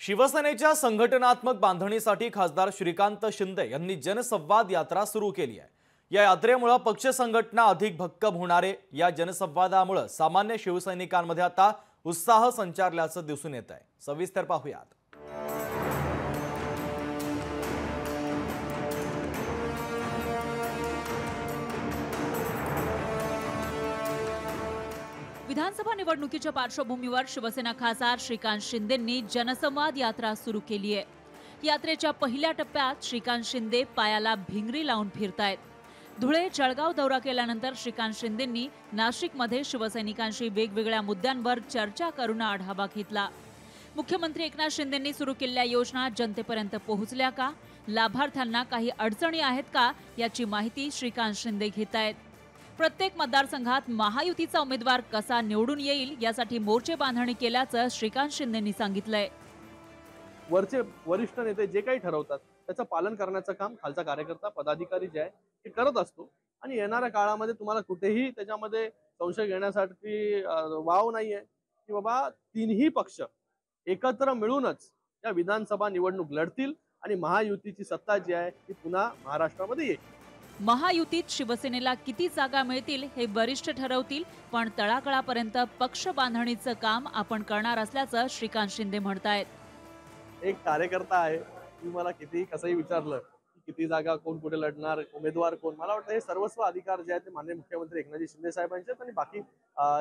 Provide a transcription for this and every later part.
शिवसेनेच्या संघटनात्मक बांधणीसाठी खासदार श्रीकांत शिंदे यांनी जनसंवाद यात्रा सुरू केली आहे। या यात्रेमुळे पक्ष संघटना अधिक भक्कम होणारे या जनसंवादामुळे सामान्य शिवसैनिकांमध्ये आता उत्साह संचारल्याचं दिसून येत आहे। सविस्तर पाहूयात। विधानसभा निवडणुकीच्या पार्श्वभूमीवर शिवसेना खासदार श्रीकांत शिंदेंनी जनसंवाद यात्रा सुरू केली आहे। यात्रेच्या पहिल्या टप्प्यात श्रीकांत शिंदे पायाला भिंगरी लावून फिरतायत। धुळे जळगाव दौरा केल्यानंतर श्रीकांत शिंदेंनी नाशिकमध्ये शिवसैनिकांशी वेगवेगळ्या मुद्द्यांवर चर्चा करून आढावा घेतला। मुख्यमंत्री एकनाथ शिंदेंनी सुरू केलेल्या योजना जनतेपर्यंत पोहोचल्या का, लाभार्थ्यांना काही अडचणी आहेत का याची माहिती श्रीकांत शिंदे घेतायत। प्रत्येक मतदारसंघात महायुतीचा उमेदवार कसा निवडून येईल यासाठी मोर्चे बांधणी केल्याचं श्रीकांत शिंदेंनी सांगितलंय। वरचे वरिष्ठ नेते जे काही ठरवतात त्याचं पालन करण्याचं काम खालचा कार्यकर्ता पदाधिकारी जे आहे ते करत असतो आणि येणाऱ्या काळामध्ये तुम्हाला कुठेही त्याच्यामध्ये संशय घेण्यासाठी वाव नाहीये की बाबा तीनही पक्ष एकत्र मिळूनच या विधानसभा निवडणूक लढतील आणि महायुतीची सत्ता जी आहे ती पुन्हा महाराष्ट्रामध्ये येईल। महायुतीत शिवसेनेला किती जागा मिळतील हे वरिष्ठ ठरवतील, पण तळागाळापर्यंत पक्ष बांधणीचं काम आपण करणार असल्याचं श्रीकांत शिंदे म्हणतायत। एक कार्यकर्ता आहे, मी मला किती कसंही विचारलं की किती जागा कोण कुठे लढणार, उमेदवार कोण, मला वाटतं हे सर्वस्व अधिकार जे आहेत ते माननीय मुख्यमंत्री एकनाथजी शिंदे साहेबांचे आणि बाकी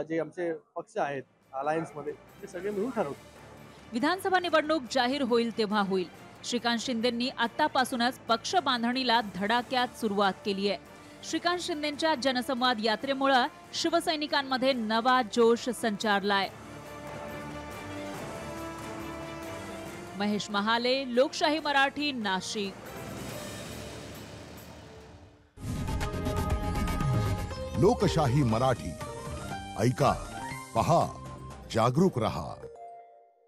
जे आमचे पक्ष आहेत अलायन्स मध्ये ते सगळे मिळून ठरवतात। विधानसभा निवडणूक जाहीर होईल तेव्हा होईल। श्रीकांत शिंदेंनी आतापासूनच पक्ष बांधणीला धडाक्यात सुरुवात केली आहे। श्रीकांत शिंदेंच्या जनसंवाद यात्रेमुळे शिवसैनिकांमध्ये नवा जोश संचारलाय। महेश महाले, लोकशाही मराठी, नाशिक। लोकशाही मराठी ऐका, पहा, जागरूक रहा।